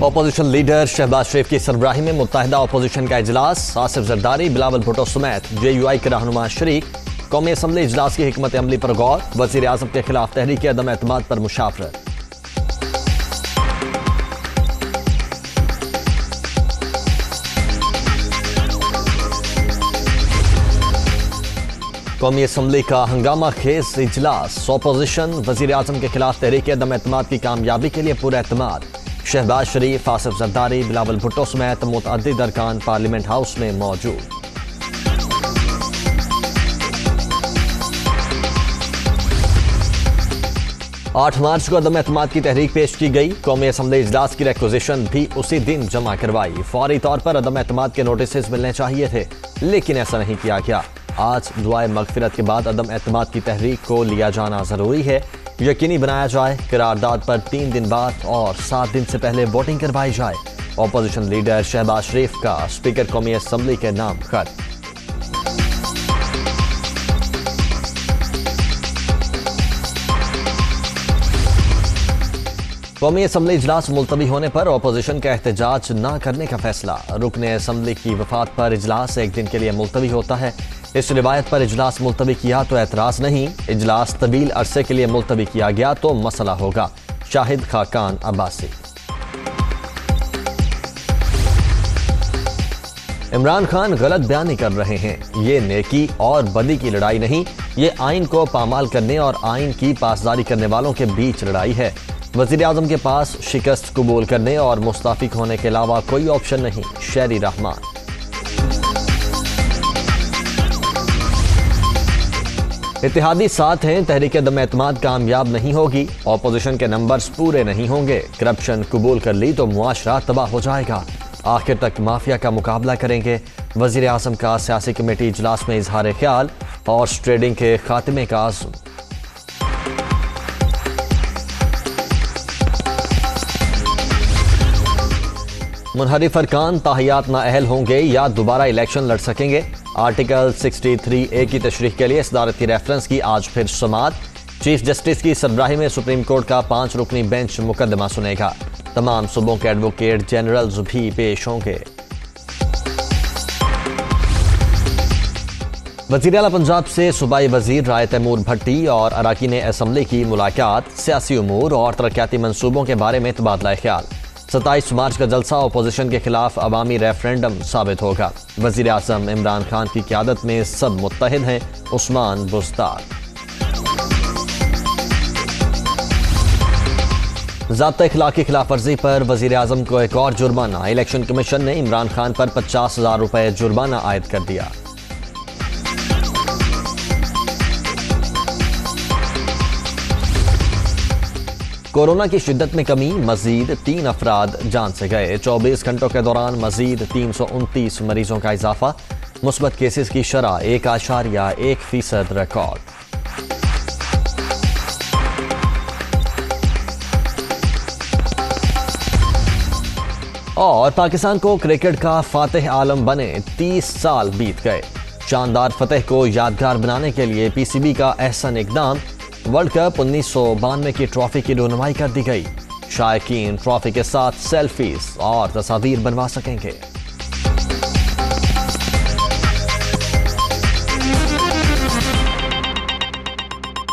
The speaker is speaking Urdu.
اپوزیشن لیڈر شہباز شریف کی سربراہی میں متحدہ اپوزیشن کا اجلاس، آصف زرداری، بلاول بھٹو سمیت جے یو آئی کے رہنما شریک۔ قومی اسمبلی اجلاس کی حکمت عملی پر غور، وزیر اعظم کے خلاف تحریک عدم اعتماد پر مشاورت۔ قومی اسمبلی کا ہنگامہ خیز اجلاس، اپوزیشن وزیر اعظم کے خلاف تحریک عدم اعتماد کی کامیابی کے لیے پورا اعتماد۔ شہباز شریف، آصف زرداری، بلاول بھٹو سمیت متعدد ارکان پارلیمنٹ ہاؤس میں موجود۔ آٹھ مارچ کو عدم اعتماد کی تحریک پیش کی گئی۔ قومی اسمبلی اجلاس کی ریکوزیشن بھی اسی دن جمع کروائی۔ فوری طور پر عدم اعتماد کے نوٹسز ملنے چاہیے تھے، لیکن ایسا نہیں کیا گیا۔ آج دعائے مغفرت کے بعد عدم اعتماد کی تحریک کو لیا جانا ضروری ہے۔ یقینی بنایا جائے قرارداد پر 3 دن بعد اور 7 دن سے پہلے ووٹنگ کروائی جائے۔ اپوزیشن لیڈر شہباز شریف کا اسپیکر قومی اسمبلی کے نام خط۔ قومی اسمبلی اجلاس ملتوی ہونے پر اپوزیشن کا احتجاج نہ کرنے کا فیصلہ۔ رکن اسمبلی کی وفات پر اجلاس ایک دن کے لیے ملتوی ہوتا ہے۔ اس روایت پر اجلاس ملتوی کیا تو اعتراض نہیں، اجلاس طویل عرصے کے لیے ملتوی کیا گیا تو مسئلہ ہوگا۔ شاہد خاقان عباسی۔ عمران خان غلط بیانی کر رہے ہیں۔ یہ نیکی اور بدی کی لڑائی نہیں، یہ آئین کو پامال کرنے اور آئین کی پاسداری کرنے والوں کے بیچ لڑائی ہے۔ وزیر اعظم کے پاس شکست قبول کرنے اور مستعفی ہونے کے علاوہ کوئی آپشن نہیں۔ شہری رحمان۔ اتحادی ساتھ ہیں، تحریک عدم اعتماد کامیاب نہیں ہوگی، اپوزیشن کے نمبرز پورے نہیں ہوں گے، کرپشن قبول کر لی تو معاشرہ تباہ ہو جائے گا، آخر تک مافیا کا مقابلہ کریں گے۔ وزیر اعظم کا سیاسی کمیٹی اجلاس میں اظہار خیال، ہارس ٹریڈنگ کے خاتمے کا عزم۔ منحرف ارکان تاحیات نااہل ہوں گے یا دوبارہ الیکشن لڑ سکیں گے؟ آرٹیکل 63A کی تشریح کے لیے صدارتی ریفرنس کی آج پھر سماعت۔ چیف جسٹس کی سربراہی میں سپریم کورٹ کا 5 رکنی بینچ مقدمہ سنے گا۔ تمام صوبوں کے ایڈوکیٹ جنرلز بھی پیش ہوں گے۔ وزیر اعلیٰ پنجاب سے صوبائی وزیر رائے تیمور بھٹی اور اراکین اسمبلی کی ملاقات، سیاسی امور اور ترقیاتی منصوبوں کے بارے میں تبادلہ خیال۔ 27 مارچ کا جلسہ اپوزیشن کے خلاف عوامی ریفرنڈم ثابت ہوگا۔ وزیر اعظم عمران خان کی قیادت میں سب متحد ہیں، عثمان بزدار۔ ضابطۂ اخلاق کی خلاف ورزی پر وزیر اعظم کو ایک اور جرمانہ، الیکشن کمیشن نے عمران خان پر 50,000 روپے جرمانہ عائد کر دیا۔ کورونا کی شدت میں کمی، مزید 3 افراد جان سے گئے۔ 24 گھنٹوں کے دوران مزید 329 مریضوں کا اضافہ، مثبت کیسز کی شرح 1.1% ریکارڈ۔ اور پاکستان کو کرکٹ کا فاتح عالم بنے 30 سال بیت گئے۔ شاندار فتح کو یادگار بنانے کے لیے پی سی بی کا احسن اقدام، ورلڈ کپ 1992 کی ٹرافی کی رونمائی کر دی گئی۔ شائقین ٹرافی کے ساتھ سیلفیز اور تصاویر بنوا سکیں گے۔